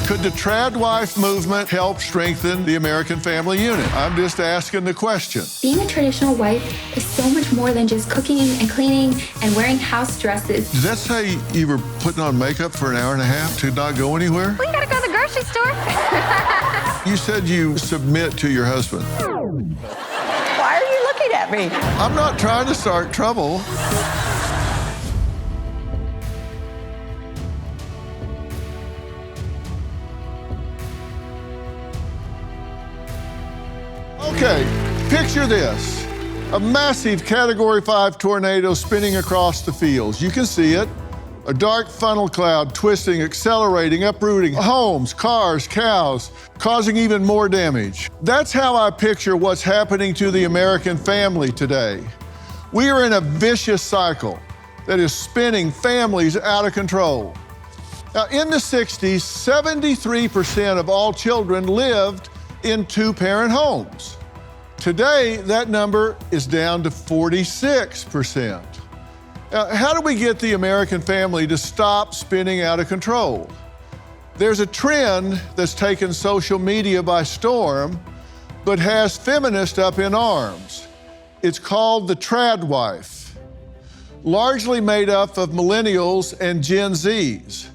Could the Tradwife movement help strengthen the American family unit? I'm just asking the question. Being a traditional wife is so much more than just cooking and cleaning and wearing house dresses. Does that say you were putting on makeup for an hour and a half to not go anywhere? We gotta go to the grocery store. You said you submit to your husband. Why are you looking at me? I'm not trying to start trouble. Okay, picture this. A massive Category 5 tornado spinning across the fields. You can see it. A dark funnel cloud twisting, accelerating, uprooting homes, cars, cows, causing even more damage. That's how I picture what's happening to the American family today. We are in a vicious cycle that is spinning families out of control. Now, in the 60s, 73% of all children lived in two-parent homes. Today, that number is down to 46%. Now, how do we get the American family to stop spinning out of control? There's a trend that's taken social media by storm, but has feminists up in arms. It's called the Tradwife, largely made up of millennials and Gen Zs.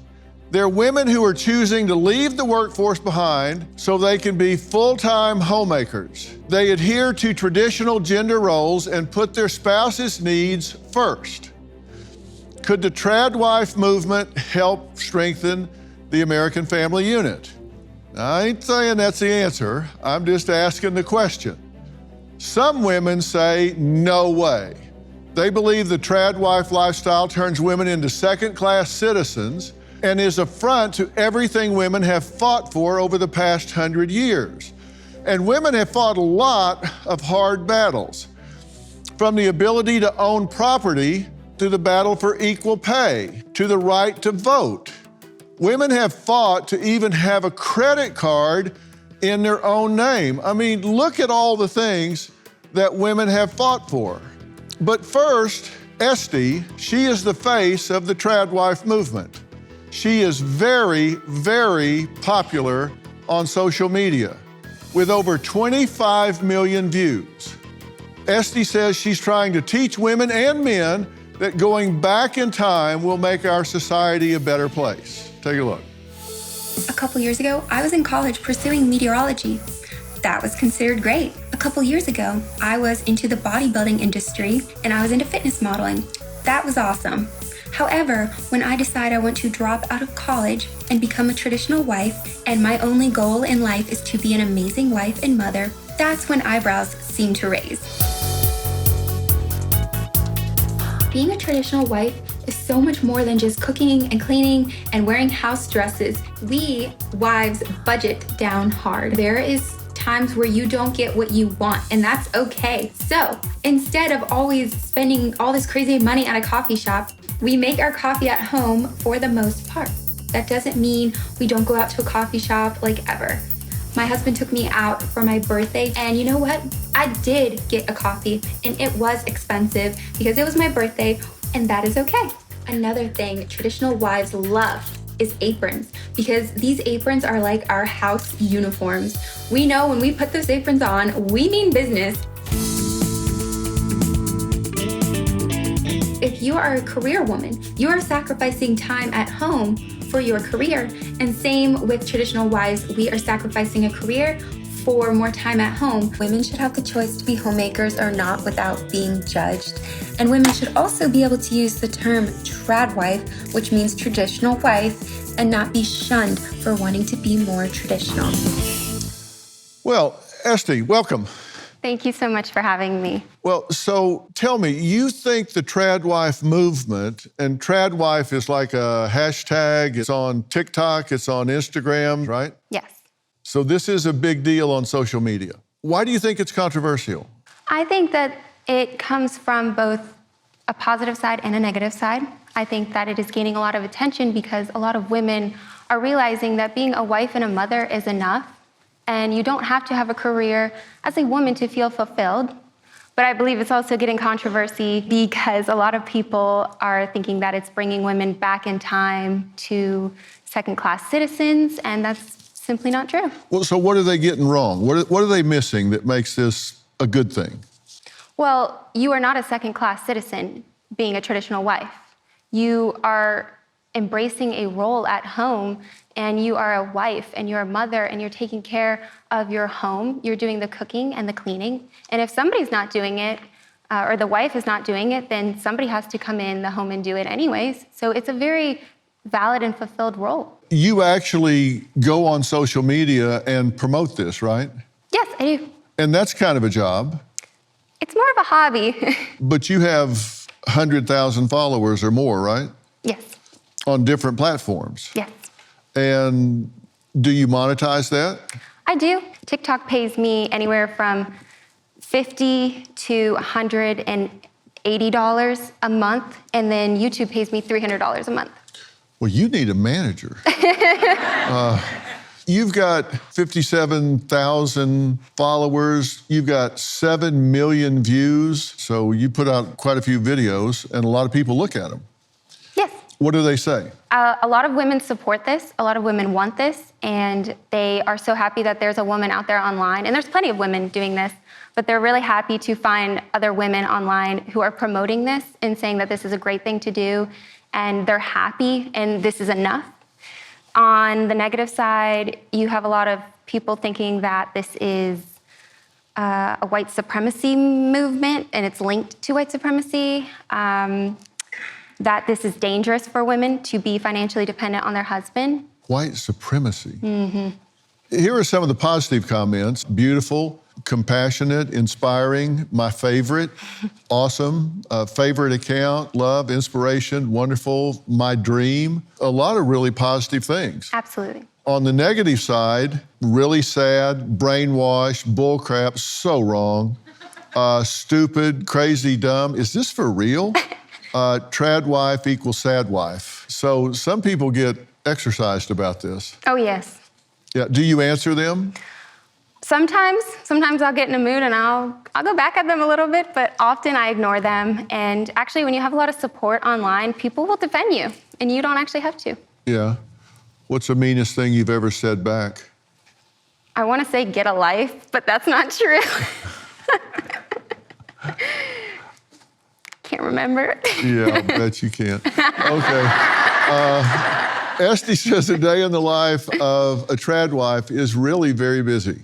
They're women who are choosing to leave the workforce behind so they can be full-time homemakers. They adhere to traditional gender roles and put their spouse's needs first. Could the Tradwife movement help strengthen the American family unit? I ain't saying that's the answer. I'm just asking the question. Some women say no way. They believe the Tradwife lifestyle turns women into second-class citizens and is a front to everything women have fought for over the past 100 years. And women have fought a lot of hard battles, from the ability to own property to the battle for equal pay, to the right to vote. Women have fought to even have a credit card in their own name. I mean, look at all the things that women have fought for. But first, Estee, she is the face of the Tradwife movement. She is very, very popular on social media with over 25 million views. Estee says she's trying to teach women and men that going back in time will make our society a better place. Take a look. A couple years ago, I was in college pursuing meteorology. That was considered great. A couple years ago, I was into the bodybuilding industry and I was into fitness modeling. That was awesome. However, when I decide I want to drop out of college and become a traditional wife, and my only goal in life is to be an amazing wife and mother, that's when eyebrows seem to raise. Being a traditional wife is so much more than just cooking and cleaning and wearing house dresses. We wives budget down hard. There is times where you don't get what you want, and that's okay. So instead of always spending all this crazy money at a coffee shop, we make our coffee at home for the most part. That doesn't mean we don't go out to a coffee shop like ever. My husband took me out for my birthday, and you know what? I did get a coffee, and it was expensive because it was my birthday, and that is okay. Another thing traditional wives love is aprons, because these aprons are like our house uniforms. We know when we put those aprons on, we mean business. If you are a career woman, you are sacrificing time at home for your career. And same with traditional wives, we are sacrificing a career for more time at home. Women should have the choice to be homemakers or not without being judged. And women should also be able to use the term tradwife, which means traditional wife, and not be shunned for wanting to be more traditional. Well, Estee, welcome. Thank you so much for having me. Well, so tell me, you think the Tradwife movement, and Tradwife is like a hashtag, it's on TikTok, it's on Instagram, right? Yes. So this is a big deal on social media. Why do you think it's controversial? I think that it comes from both a positive side and a negative side. I think that it is gaining a lot of attention because a lot of women are realizing that being a wife and a mother is enough. And you don't have to have a career as a woman to feel fulfilled. But I believe it's also getting controversy because a lot of people are thinking that it's bringing women back in time to second-class citizens, and that's simply not true. Well, so what are they getting wrong? What are they missing that makes this a good thing? Well, you are not a second-class citizen being a traditional wife. You are embracing a role at home, and you are a wife, and you're a mother, and you're taking care of your home. You're doing the cooking and the cleaning. And if somebody's not doing it, or the wife is not doing it, then somebody has to come in the home and do it anyways. So it's a very valid and fulfilled role. You actually go on social media and promote this, right? Yes, I do. And that's kind of a job. It's more of a hobby. But you have 100,000 followers or more, right? Yes. On different platforms. Yes. And do you monetize that? I do. TikTok pays me anywhere from $50 to $180 a month, and then YouTube pays me $300 a month. Well, you need a manager. You've got 57,000 followers. You've got 7 million views. So you put out quite a few videos, and a lot of people look at them. Yes. What do they say? A lot of women support this. A lot of women want this, and they are so happy that there's a woman out there online. And there's plenty of women doing this, but they're really happy to find other women online who are promoting this and saying that this is a great thing to do, and they're happy, and this is enough. On the negative side, you have a lot of people thinking that this is a white supremacy movement, and it's linked to white supremacy. That this is dangerous for women to be financially dependent on their husband. White supremacy. Mm-hmm. Here are some of the positive comments. Beautiful, compassionate, inspiring, my favorite, awesome, favorite account, love, inspiration, wonderful, my dream. A lot of really positive things. Absolutely. On the negative side, really sad, brainwashed, bullcrap, so wrong, stupid, crazy, dumb. Is this for real? Tradwife equals sad wife. So some people get exercised about this. Oh, yes. Yeah. Do you answer them? Sometimes I'll get in a mood and I'll go back at them a little bit, but often I ignore them. And actually, when you have a lot of support online, people will defend you, and you don't actually have to. Yeah. What's the meanest thing you've ever said back? I want to say get a life, but that's not true. Can't remember. Yeah, I bet you can't. Okay. Estee says a day in the life of a tradwife is really very busy.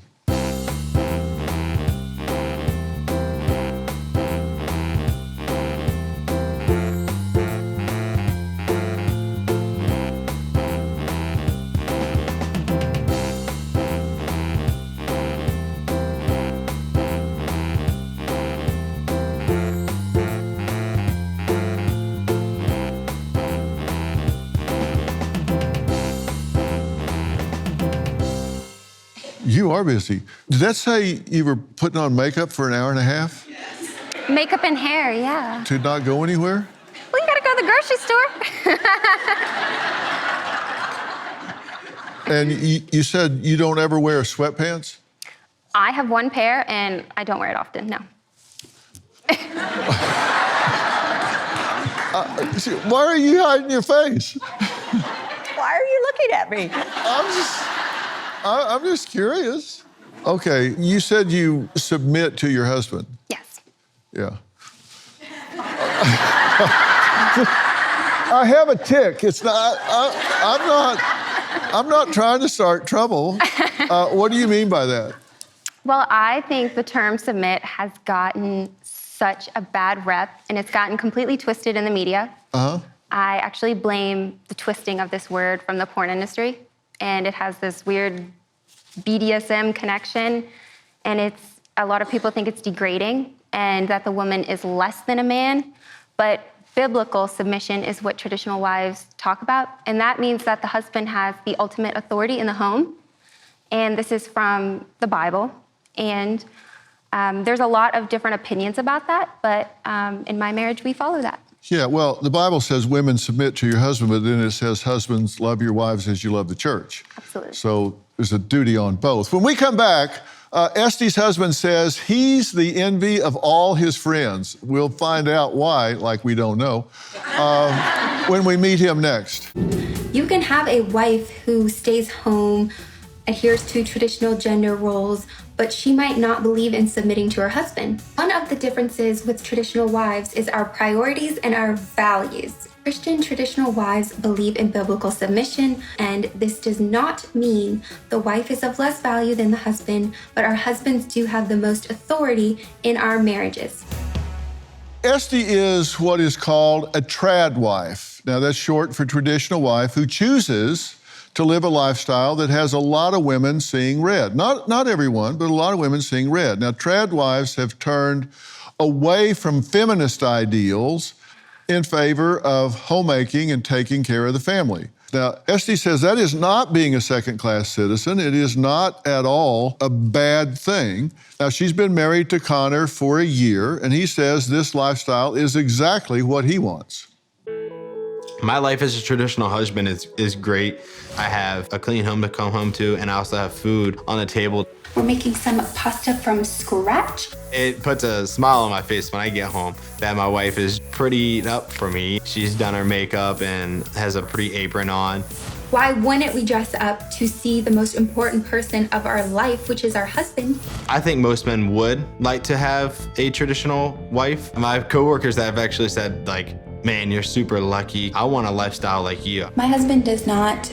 You are busy. Did that say you were putting on makeup for an hour and a half? Yes. Makeup and hair, yeah. To not go anywhere? Well, you gotta go to the grocery store. And you said you don't ever wear sweatpants? I have one pair, and I don't wear it often, no. Why are you hiding your face? Why are you looking at me? I'm just curious. Okay, you said you submit to your husband. Yes. Yeah. I have a tick. It's not. I'm not trying to start trouble. What do you mean by that? Well, I think the term submit has gotten such a bad rep, and it's gotten completely twisted in the media. Uh-huh. I actually blame the twisting of this word from the porn industry. And it has this weird BDSM connection, and a lot of people think it's degrading and that the woman is less than a man, but biblical submission is what traditional wives talk about, and that means that the husband has the ultimate authority in the home, and this is from the Bible, and there's a lot of different opinions about that, but in my marriage, we follow that. Yeah, well, the Bible says women submit to your husband, but then it says husbands love your wives as you love the church. Absolutely. So there's a duty on both. When we come back, Estee's husband says he's the envy of all his friends. We'll find out why, like we don't know, when we meet him next. You can have a wife who stays home, adheres to traditional gender roles, but she might not believe in submitting to her husband. One of the differences with traditional wives is our priorities and our values. Christian traditional wives believe in biblical submission, and this does not mean the wife is of less value than the husband, but our husbands do have the most authority in our marriages. Estee is what is called a Tradwife. Now that's short for traditional wife who chooses to live a lifestyle that has a lot of women seeing red. Not everyone, but a lot of women seeing red. Now Tradwives have turned away from feminist ideals in favor of homemaking and taking care of the family. Now, Estee says that is not being a second-class citizen. It is not at all a bad thing. Now, she's been married to Connor for a year, and he says this lifestyle is exactly what he wants. My life as a traditional husband is great. I have a clean home to come home to, and I also have food on the table. We're making some pasta from scratch. It puts a smile on my face when I get home that my wife is prettied up for me. She's done her makeup and has a pretty apron on. Why wouldn't we dress up to see the most important person of our life, which is our husband? I think most men would like to have a traditional wife. My coworkers that have actually said, like, man, you're super lucky. I want a lifestyle like you. My husband does not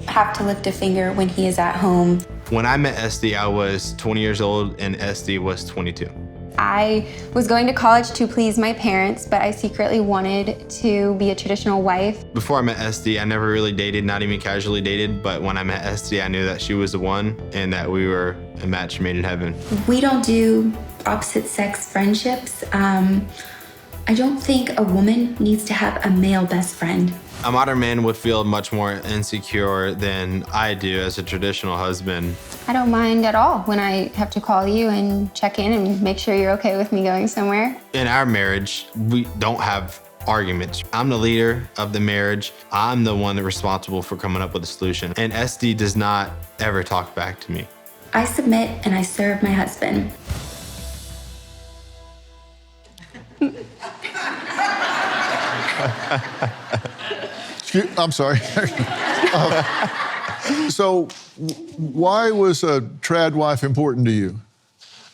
have to lift a finger when he is at home. When I met Estee, I was 20 years old and Estee was 22. I was going to college to please my parents, but I secretly wanted to be a traditional wife. Before I met Estee, I never really dated, not even casually dated, but when I met Estee, I knew that she was the one and that we were a match made in heaven. We don't do opposite sex friendships. I don't think a woman needs to have a male best friend. A modern man would feel much more insecure than I do as a traditional husband. I don't mind at all when I have to call you and check in and make sure you're okay with me going somewhere. In our marriage, we don't have arguments. I'm the leader of the marriage. I'm the one that's responsible for coming up with a solution. And Estee does not ever talk back to me. I submit and I serve my husband. I'm sorry. So why was a Tradwife important to you?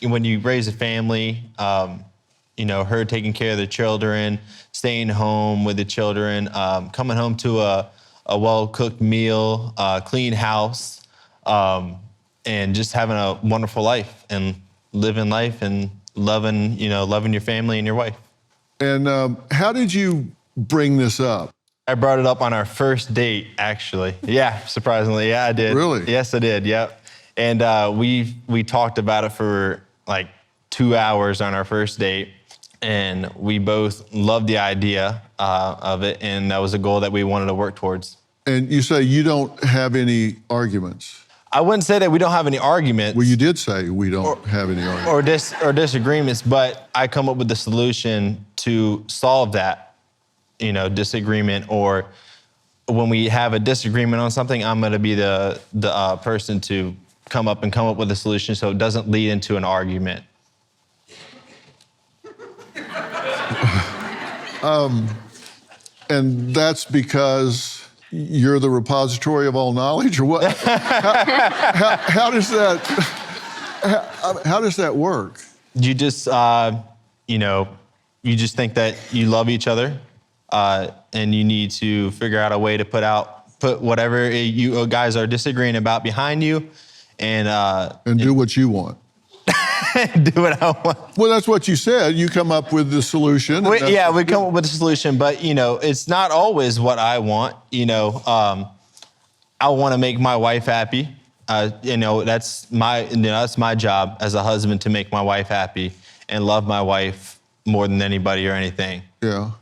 When you raise a family, her taking care of the children, staying home with the children, coming home to a well-cooked meal, clean house, and just having a wonderful life and living life and loving your family and your wife. And how did you bring this up? I brought it up on our first date, actually. Yeah, surprisingly, yeah, I did. Really? Yes, I did, yep. And we talked about it for like 2 hours on our first date, and we both loved the idea of it, and that was a goal that we wanted to work towards. And you say you don't have any arguments. I wouldn't say that we don't have any arguments. Well, you did say we don't have any arguments. Or disagreements, but I come up with a solution to solve that, disagreement, or when we have a disagreement on something, I'm gonna be the person to come up with a solution so it doesn't lead into an argument. And that's because you're the repository of all knowledge, or what? How does that work? You just, you just think that you love each other, and you need to figure out a way to put whatever you guys are disagreeing about behind you, and do what you want. Do what I want. Well, that's what you said. You come up with the solution. We come up with a solution, but it's not always what I want. I want to make my wife happy. That's my job as a husband, to make my wife happy and love my wife more than anybody or anything. Yeah.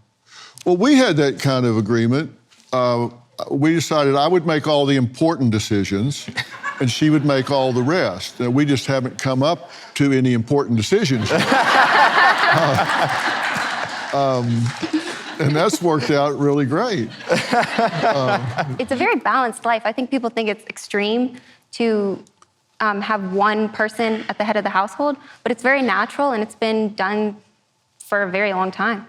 Well, we had that kind of agreement. We decided I would make all the important decisions and she would make all the rest. We just haven't come up to any important decisions. And that's worked out really great. It's a very balanced life. I think people think it's extreme to have one person at the head of the household, but it's very natural and it's been done for a very long time.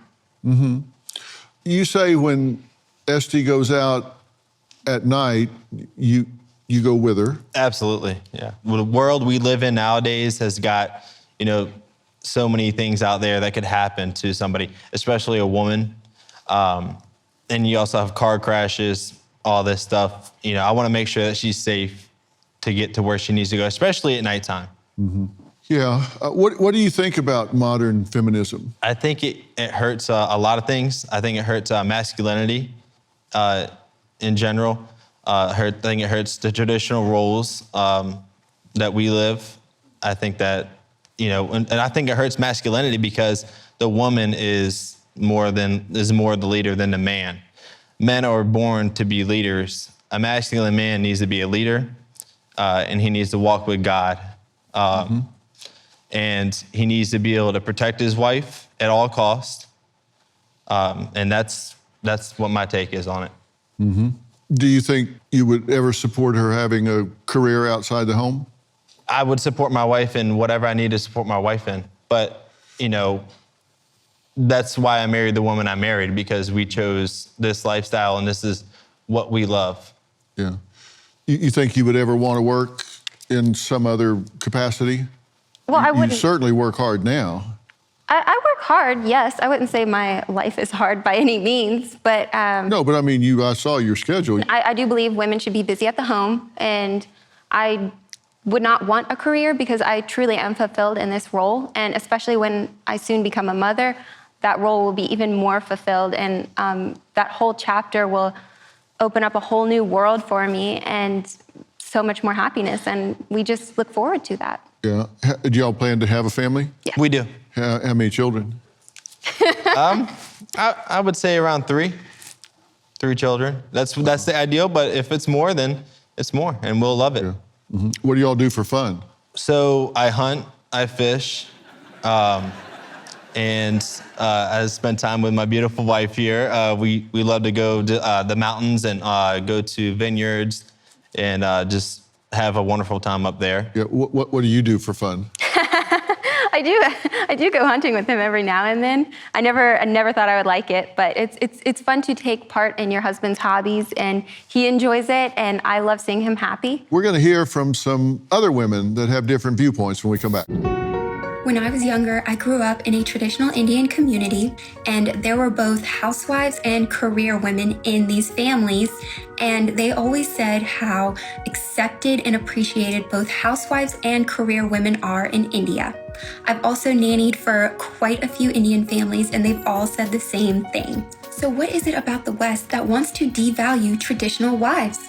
You say when Estee goes out at night, you go with her. Absolutely, yeah. Well, the world we live in nowadays has got, so many things out there that could happen to somebody, especially a woman. And you also have car crashes, all this stuff. I want to make sure that she's safe to get to where she needs to go, especially at nighttime. Yeah. What do you think about modern feminism? I think it hurts a lot of things. I think it hurts masculinity in general. I think it hurts the traditional roles that we live. I think that, and I think it hurts masculinity because the woman is more the leader than the man. Men are born to be leaders. A masculine man needs to be a leader, and he needs to walk with God. And he needs to be able to protect his wife at all costs. And that's what my take is on it. Do you think you would ever support her having a career outside the home? I would support my wife in whatever I need to support my wife in. But, that's why I married the woman I married, because we chose this lifestyle and this is what we love. Yeah. You think you would ever want to work in some other capacity? Well, I wouldn't. You certainly work hard now. I work hard, yes. I wouldn't say my life is hard by any means, but... No, but I mean, I saw your schedule. I do believe women should be busy at the home, and I would not want a career because I truly am fulfilled in this role, and especially when I soon become a mother, that role will be even more fulfilled, and that whole chapter will open up a whole new world for me and so much more happiness, and we just look forward to that. Yeah. Do y'all plan to have a family? Yeah. We do. How many children? I would say around 3 children. That's the ideal, but if it's more, then it's more, and we'll love it. Yeah. What do y'all do for fun? So I hunt, I fish, and I spend time with my beautiful wife here. We love to go to the mountains and go to vineyards and just have a wonderful time up there. Yeah. What do you do for fun? I do go hunting with him every now and then. I never thought I would like it, but it's fun to take part in your husband's hobbies, and he enjoys it, and I love seeing him happy. We're going to hear from some other women that have different viewpoints when we come back. When I was younger, I grew up in a traditional Indian community, and there were both housewives and career women in these families, and they always said how accepted and appreciated both housewives and career women are in India. I've also nannied for quite a few Indian families, and they've all said the same thing. So what is it about the West that wants to devalue traditional wives?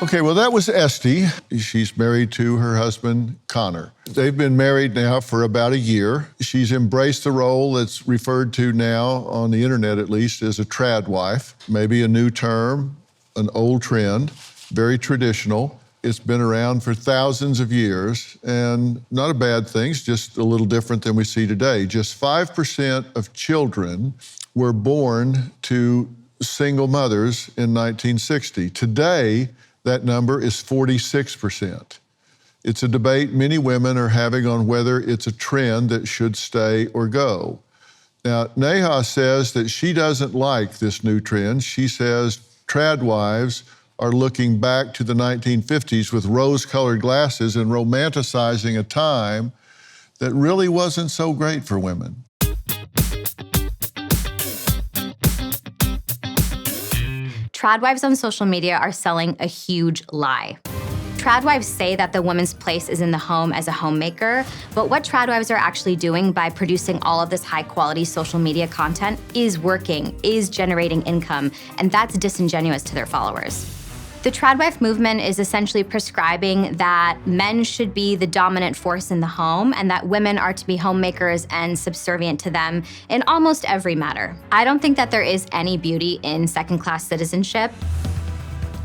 Okay, well, that was Estee. She's married to her husband, Connor. They've been married now for about a year. She's embraced the role that's referred to now, on the internet at least, as a tradwife. Maybe a new term, an old trend, very traditional. It's been around for thousands of years, and not a bad thing, it's just a little different than we see today. Just 5% of children were born to single mothers in 1960. Today, that number is 46%. It's a debate many women are having on whether it's a trend that should stay or go. Now, Neha says that she doesn't like this new trend. She says tradwives are looking back to the 1950s with rose-colored glasses and romanticizing a time that really wasn't so great for women. Tradwives on social media are selling a huge lie. Tradwives say that the woman's place is in the home as a homemaker, but what tradwives are actually doing by producing all of this high-quality social media content is working, is generating income, and that's disingenuous to their followers. The Tradwife movement is essentially prescribing that men should be the dominant force in the home and that women are to be homemakers and subservient to them in almost every matter. I don't think that there is any beauty in second-class citizenship.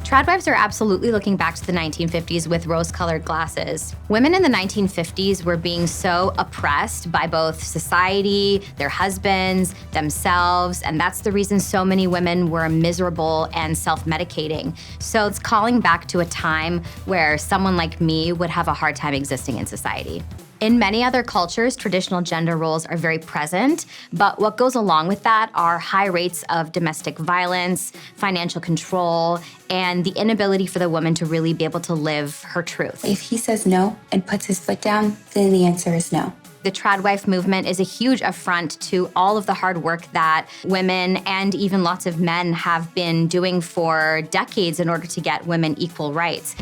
Tradwives are absolutely looking back to the 1950s with rose-colored glasses. Women in the 1950s were being so oppressed by both society, their husbands, themselves, and that's the reason so many women were miserable and self-medicating. So it's calling back to a time where someone like me would have a hard time existing in society. In many other cultures, traditional gender roles are very present, but what goes along with that are high rates of domestic violence, financial control, and the inability for the woman to really be able to live her truth. If he says no and puts his foot down, then the answer is no. The Tradwife movement is a huge affront to all of the hard work that women and even lots of men have been doing for decades in order to get women equal rights.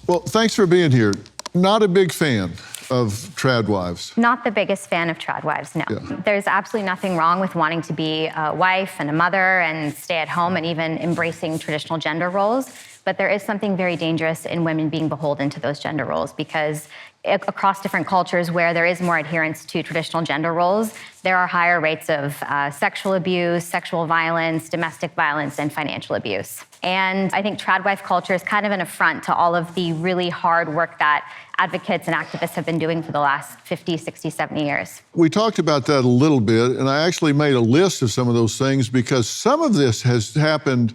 Well, thanks for being here. Not a big fan of Tradwives. Not the biggest fan of Tradwives, no. Yeah. There's absolutely nothing wrong with wanting to be a wife and a mother and stay at home and even embracing traditional gender roles. But there is something very dangerous in women being beholden to those gender roles, because across different cultures where there is more adherence to traditional gender roles, there are higher rates of sexual abuse, sexual violence, domestic violence, and financial abuse. And I think Tradwife culture is kind of an affront to all of the really hard work that advocates and activists have been doing for the last 50, 60, 70 years. We talked about that a little bit, and I actually made a list of some of those things because some of this has happened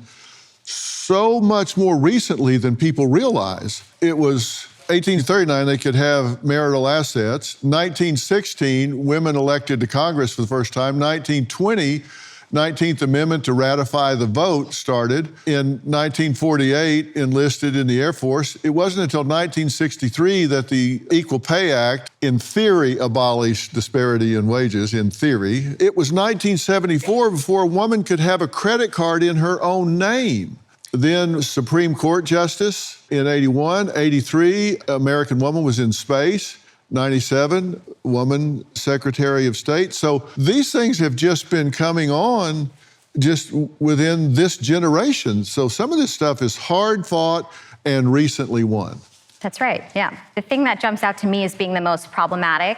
so much more recently than people realize. It was 1839, they could have marital assets. 1916, women elected to Congress for the first time. 1920, 19th Amendment to ratify the vote started. In 1948, enlisted in the Air Force. It wasn't until 1963 that the Equal Pay Act, in theory, abolished disparity in wages, in theory. It was 1974 before a woman could have a credit card in her own name. Then Supreme Court Justice in 81, 83, American woman was in space. 97, woman Secretary of State. So these things have just been coming on just within this generation. So some of this stuff is hard fought and recently won. That's right, yeah. The thing that jumps out to me as being the most problematic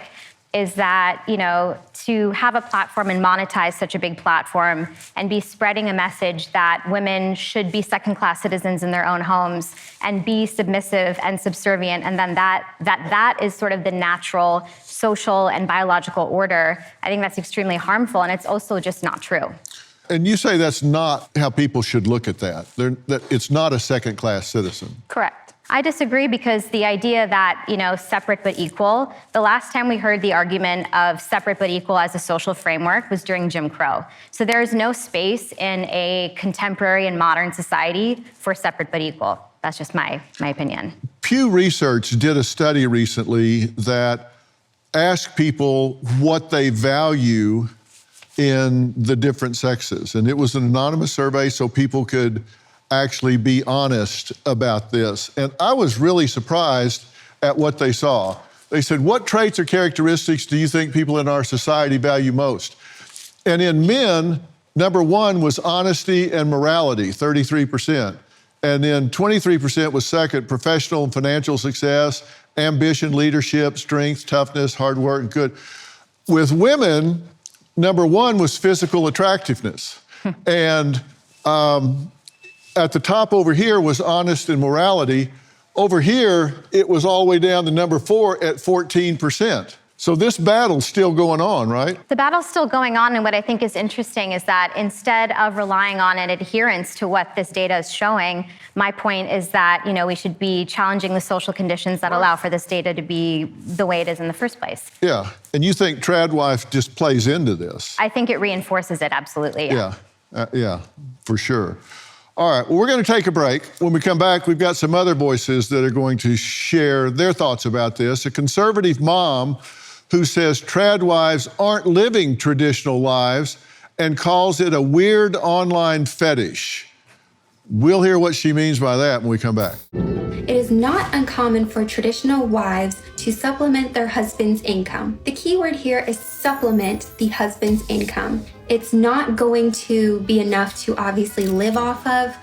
is that, to have a platform and monetize such a big platform and be spreading a message that women should be second-class citizens in their own homes and be submissive and subservient, and then that is sort of the natural social and biological order, I think that's extremely harmful, and it's also just not true. And you say that's not how people should look at that. That it's not a second-class citizen. Correct. I disagree, because the idea that, separate but equal, the last time we heard the argument of separate but equal as a social framework was during Jim Crow. So there is no space in a contemporary and modern society for separate but equal. That's just my opinion. Pew Research did a study recently that asked people what they value in the different sexes. And it was an anonymous survey so people could actually be honest about this. And I was really surprised at what they saw. They said, what traits or characteristics do you think people in our society value most? And in men, number one was honesty and morality, 33%. And then 23% was second, professional and financial success, ambition, leadership, strength, toughness, hard work, good. With women, number one was physical attractiveness. And at the top over here was honest and morality. Over here, it was all the way down to number 4 at 14%. So this battle's still going on, right? The battle's still going on, and what I think is interesting is that instead of relying on an adherence to what this data is showing, my point is that, we should be challenging the social conditions that allow for this data to be the way it is in the first place. Yeah, and you think Tradwife just plays into this? I think it reinforces it, absolutely. Yeah, for sure. All right, well, we're going to take a break. When we come back, we've got some other voices that are going to share their thoughts about this. A conservative mom who says Tradwives aren't living traditional lives and calls it a weird online fetish. We'll hear what she means by that when we come back. It is not uncommon for traditional wives to supplement their husband's income. The key word here is supplement the husband's income. It's not going to be enough to obviously live off of,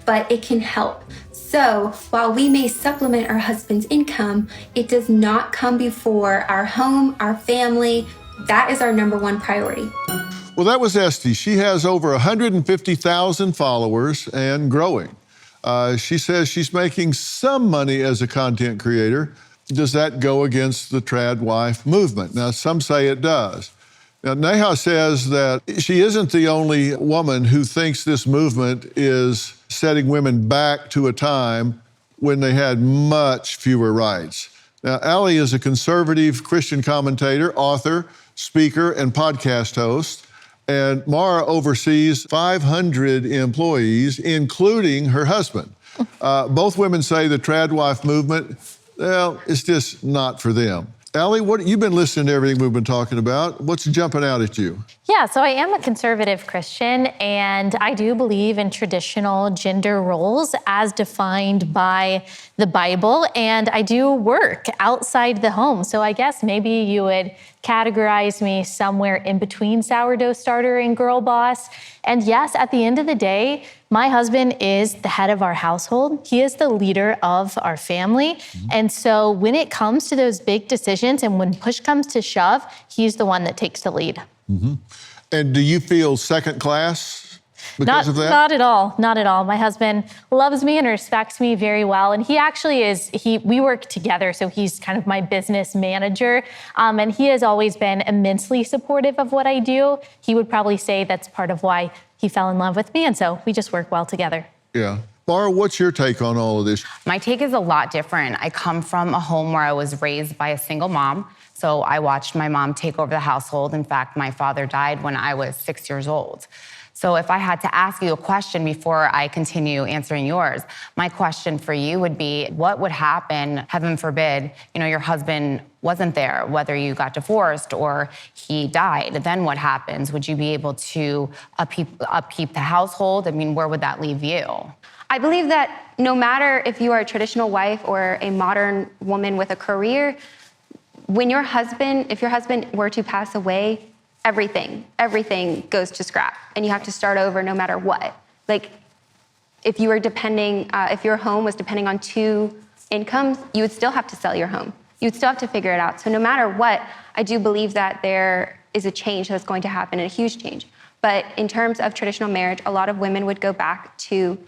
but it can help. So while we may supplement our husband's income, it does not come before our home, our family. That is our number one priority. Well, that was Estee. She has over 150,000 followers and growing. She says she's making some money as a content creator. Does that go against the Tradwife movement? Now, some say it does. Now, Neha says that she isn't the only woman who thinks this movement is setting women back to a time when they had much fewer rights. Now, Allie is a conservative Christian commentator, author, speaker, and podcast host. And Mara oversees 500 employees, including her husband. Both women say the Tradwife movement, well, it's just not for them. Allie, you've been listening to everything we've been talking about. What's jumping out at you? Yeah, so I am a conservative Christian, and I do believe in traditional gender roles as defined by the Bible, and I do work outside the home. So I guess maybe you would categorize me somewhere in between sourdough starter and girl boss. And yes, at the end of the day, my husband is the head of our household. He is the leader of our family. And so when it comes to those big decisions and when push comes to shove, he's the one that takes the lead. And do you feel second class because of that? Not at all, not at all. My husband loves me and respects me very well. And he actually we work together, so he's kind of my business manager. And he has always been immensely supportive of what I do. He would probably say that's part of why he fell in love with me. And so we just work well together. Yeah. Mara, what's your take on all of this? My take is a lot different. I come from a home where I was raised by a single mom. So I watched my mom take over the household. In fact, my father died when I was 6 years old. So if I had to ask you a question before I continue answering yours, my question for you would be, what would happen, heaven forbid, your husband wasn't there, whether you got divorced or he died, then what happens? Would you be able to upkeep the household? I mean, where would that leave you? I believe that no matter if you are a traditional wife or a modern woman with a career, if your husband were to pass away, everything goes to scrap, and you have to start over no matter what. Like, if your home was depending on two incomes, you would still have to sell your home. You would still have to figure it out. So no matter what, I do believe that there is a change that's going to happen, and a huge change. But in terms of traditional marriage, a lot of women would go back to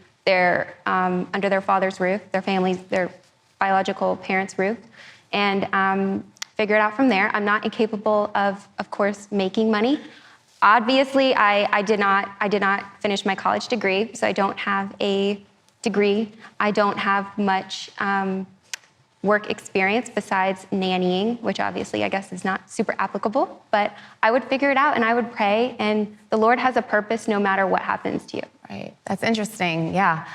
under their father's roof, their family's, their biological parents' roof, and figure it out from there. I'm not incapable of course, making money. Obviously, I did not finish my college degree, so I don't have a degree. I don't have much work experience besides nannying, which obviously I guess is not super applicable, but I would figure it out and I would pray, and the Lord has a purpose no matter what happens to you. Right, that's interesting, yeah.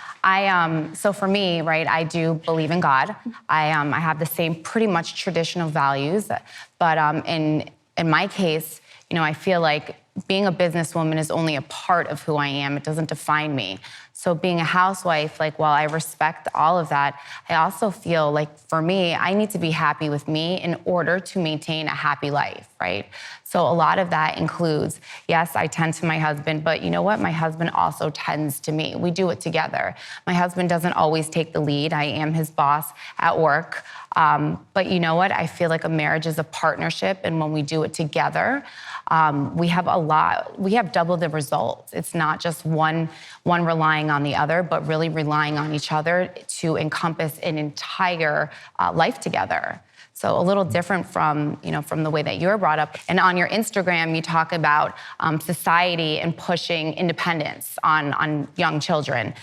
So for me, right, I do believe in God. I have the same pretty much traditional values, but in my case, I feel like being a businesswoman is only a part of who I am. It doesn't define me. So being a housewife, while I respect all of that, I also feel like for me, I need to be happy with me in order to maintain a happy life, right? So a lot of that includes, yes, I tend to my husband, but you know what? My husband also tends to me. We do it together. My husband doesn't always take the lead. I am his boss at work. But you know what? I feel like a marriage is a partnership, and when we do it together, we have double the results. It's not just one relying on the other, but really relying on each other to encompass an entire life together. So a little different from the way that you're brought up. And on your Instagram, you talk about society and pushing independence on young children.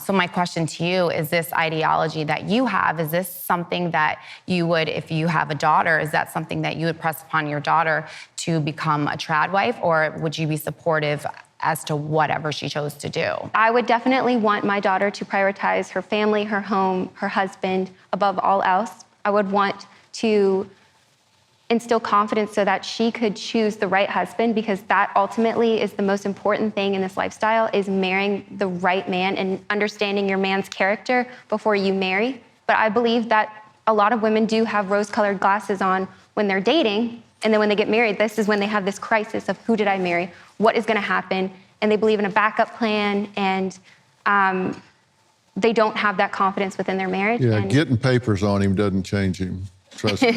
So my question to you is, this ideology that you have, is this something that you would, if you have a daughter, is that something that you would press upon your daughter to become a Tradwife, or would you be supportive as to whatever she chose to do? I would definitely want my daughter to prioritize her family, her home, her husband above all else. I would want to instill confidence so that she could choose the right husband, because that ultimately is the most important thing in this lifestyle, is marrying the right man and understanding your man's character before you marry. But I believe that a lot of women do have rose-colored glasses on when they're dating, and then when they get married, this is when they have this crisis of, who did I marry? What is gonna happen? And they believe in a backup plan, and they don't have that confidence within their marriage. Yeah, getting papers on him doesn't change him. Trust me.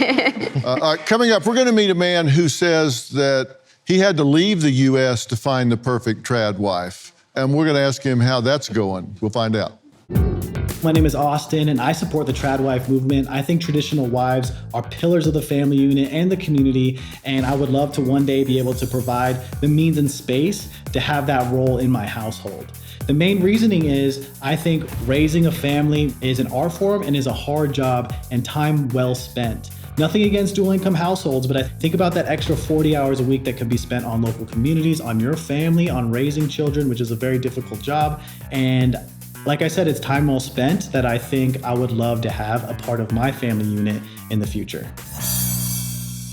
Coming up, we're going to meet a man who says that he had to leave the U.S. to find the perfect Tradwife. And we're going to ask him how that's going. We'll find out. My name is Austin, and I support the Tradwife movement. I think traditional wives are pillars of the family unit and the community, and I would love to one day be able to provide the means and space to have that role in my household. The main reasoning is I think raising a family is an art form and is a hard job and time well spent. Nothing against dual income households, but I think about that extra 40 hours a week that could be spent on local communities, on your family, on raising children, which is a very difficult job. And like I said, it's time well spent that I think I would love to have a part of my family unit in the future.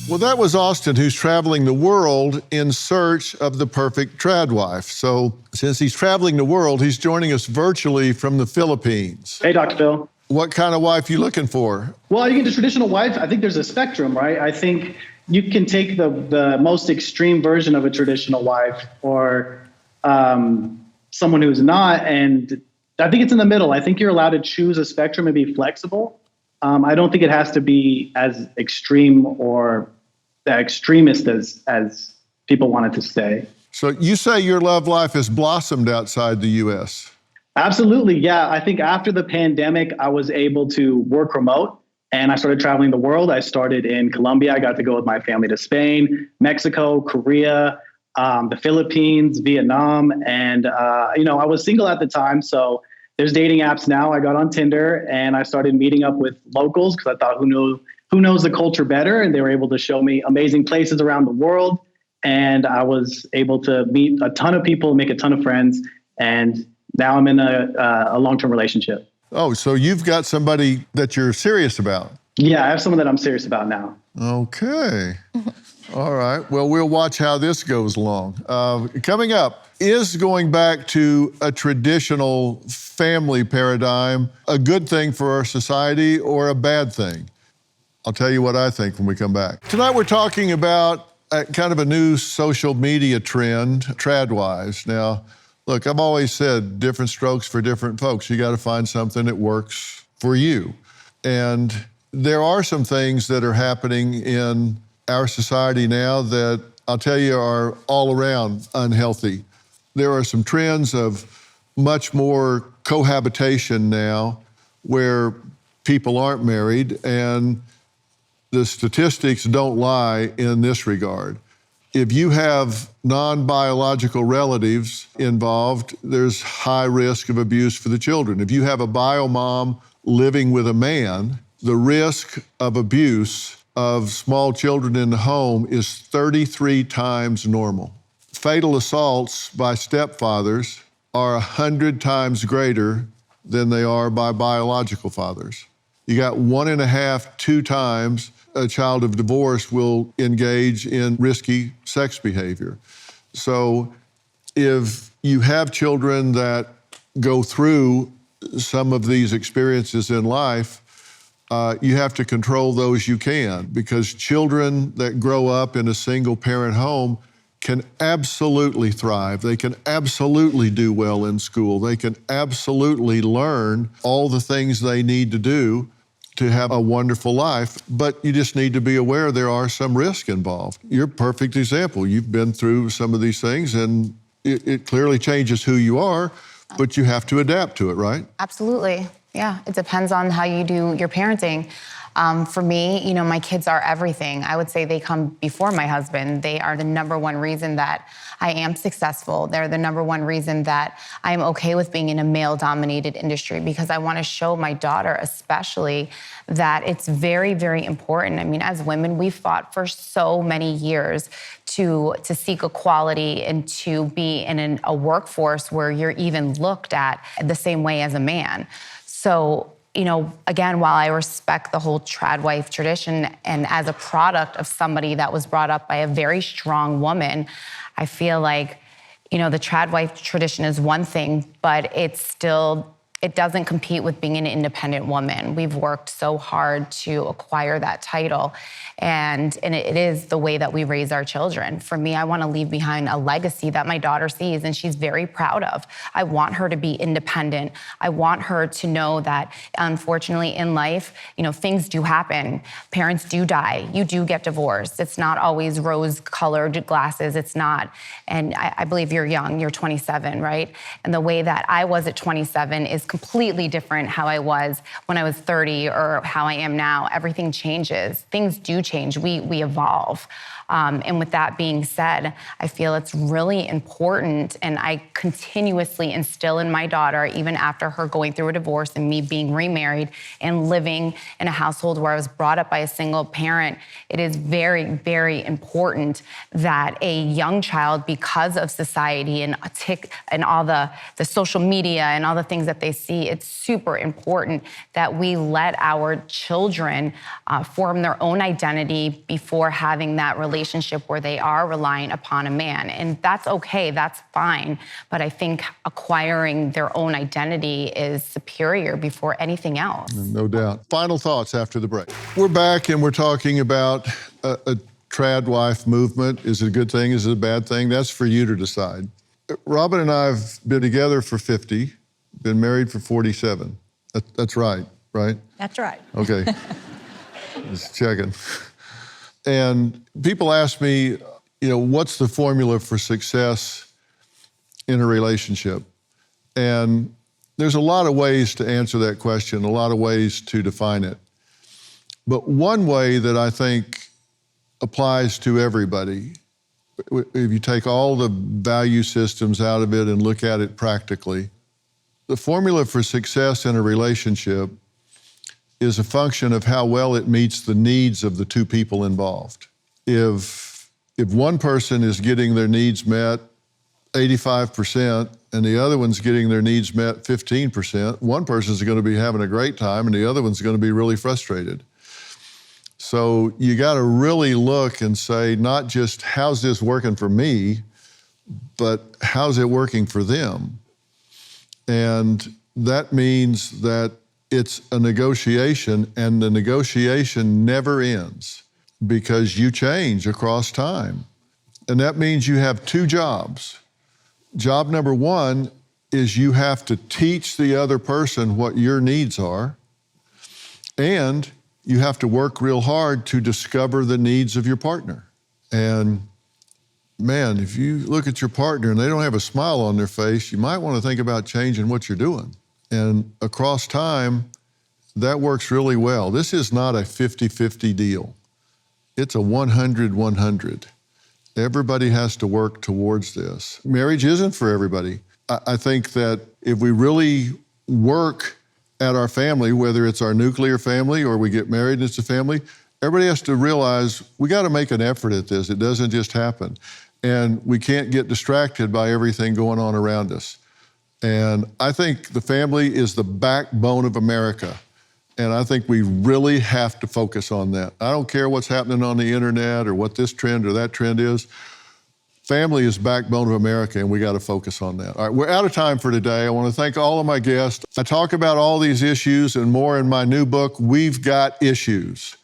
Well, that was Austin, who's traveling the world in search of the perfect tradwife. So since he's traveling the world, he's joining us virtually from the Philippines. Hey, Dr. Phil. What kind of wife you looking for? Well, you get the traditional wife. I think there's a spectrum, right? I think you can take the most extreme version of a traditional wife or someone who's not, and I think it's in the middle. I think you're allowed to choose a spectrum and be flexible. I don't think it has to be as extreme or extremist as people want it to stay. So you say your love life has blossomed outside the U.S.? Absolutely, yeah. I think after the pandemic, I was able to work remote and I started traveling the world. I started in Colombia. I got to go with my family to Spain, Mexico, Korea, the Philippines, Vietnam. And, I was single at the time. So there's dating apps now. I got on Tinder and I started meeting up with locals because I thought, who knows the culture better? And they were able to show me amazing places around the world. And I was able to meet a ton of people, make a ton of friends. And now I'm in a long-term relationship. Oh, so you've got somebody that you're serious about? Yeah, I have someone that I'm serious about now. Okay. All right. Well, we'll watch how this goes along. Coming up, is going back to a traditional family paradigm a good thing for our society or a bad thing? I'll tell you what I think when we come back. Tonight we're talking about kind of a new social media trend, Tradwives. Now, look, I've always said different strokes for different folks. You got to find something that works for you. And there are some things that are happening in our society now that I'll tell you are all around unhealthy. There are some trends of much more cohabitation now where people aren't married, and the statistics don't lie in this regard. If you have non-biological relatives involved, there's high risk of abuse for the children. If you have a bio mom living with a man, the risk of abuse of small children in the home is 33 times normal. Fatal assaults by stepfathers are 100 times greater than they are by biological fathers. You got 1.5, 2 times a child of divorce will engage in risky sex behavior. So if you have children that go through some of these experiences in life, you have to control those you can, because children that grow up in a single parent home can absolutely thrive. They can absolutely do well in school. They can absolutely learn all the things they need to do to have a wonderful life, but you just need to be aware there are some risk involved. You're a perfect example. You've been through some of these things, and it clearly changes who you are, but you have to adapt to it, right? Absolutely. Yeah, it depends on how you do your parenting. For me, my kids are everything. I would say they come before my husband. They are the number one reason that I am successful. They're the number one reason that I'm okay with being in a male-dominated industry, because I want to show my daughter especially that it's very, very important. I mean, as women, we fought for so many years to seek equality and to be in a workforce where you're even looked at the same way as a man. So, again, while I respect the whole Tradwife tradition, and as a product of somebody that was brought up by a very strong woman, I feel like, the Tradwife tradition is one thing, but it doesn't compete with being an independent woman. We've worked so hard to acquire that title, and it is the way that we raise our children. For me, I want to leave behind a legacy that my daughter sees and she's very proud of. I want her to be independent. I want her to know that, unfortunately, in life, things do happen. Parents do die. You do get divorced. It's not always rose-colored glasses. It's not. And I believe you're young. You're 27, right? And the way that I was at 27 is completely different how I was when I was 30 or how I am now. Everything changes. Things do change. We evolve. And with that being said, I feel it's really important, and I continuously instill in my daughter, even after her going through a divorce and me being remarried and living in a household where I was brought up by a single parent, it is very, very important that a young child, because of society and all the social media and all the things that they see, it's super important that we let our children form their own identity before having that relationship where they are relying upon a man. And that's okay, that's fine. But I think acquiring their own identity is superior before anything else. No doubt. Final thoughts after the break. We're back and we're talking about a Tradwife movement. Is it a good thing? Is it a bad thing? That's for you to decide. Robin and I have been together for 50, been married for 47. That's right? That's right. Okay. Just checking. And people ask me, what's the formula for success in a relationship? And there's a lot of ways to answer that question, a lot of ways to define it. But one way that I think applies to everybody, if you take all the value systems out of it and look at it practically, the formula for success in a relationship is a function of how well it meets the needs of the two people involved. If one person is getting their needs met 85% and the other one's getting their needs met 15%, one person's going to be having a great time and the other one's going to be really frustrated. So you got to really look and say, not just how's this working for me, but how's it working for them? And that means that it's a negotiation, and the negotiation never ends because you change across time. And that means you have two jobs. Job number one is you have to teach the other person what your needs are, and you have to work real hard to discover the needs of your partner. And man, if you look at your partner and they don't have a smile on their face, you might want to think about changing what you're doing. And across time, that works really well. This is not a 50-50 deal. It's a 100-100. Everybody has to work towards this. Marriage isn't for everybody. I think that if we really work at our family, whether it's our nuclear family or we get married and it's a family, everybody has to realize we got to make an effort at this. It doesn't just happen. And we can't get distracted by everything going on around us. And I think the family is the backbone of America. And I think we really have to focus on that. I don't care what's happening on the internet or what this trend or that trend is. Family is backbone of America, and we got to focus on that. All right, we're out of time for today. I want to thank all of my guests. I talk about all these issues and more in my new book, We've Got Issues.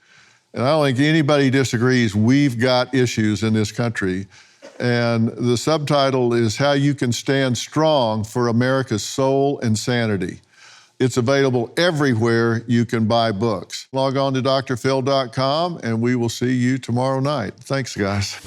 And I don't think anybody disagrees, we've got issues in this country. And the subtitle is How You Can Stand Strong for America's Soul and Sanity. It's available everywhere you can buy books. Log on to drphil.com, and we will see you tomorrow night. Thanks, guys.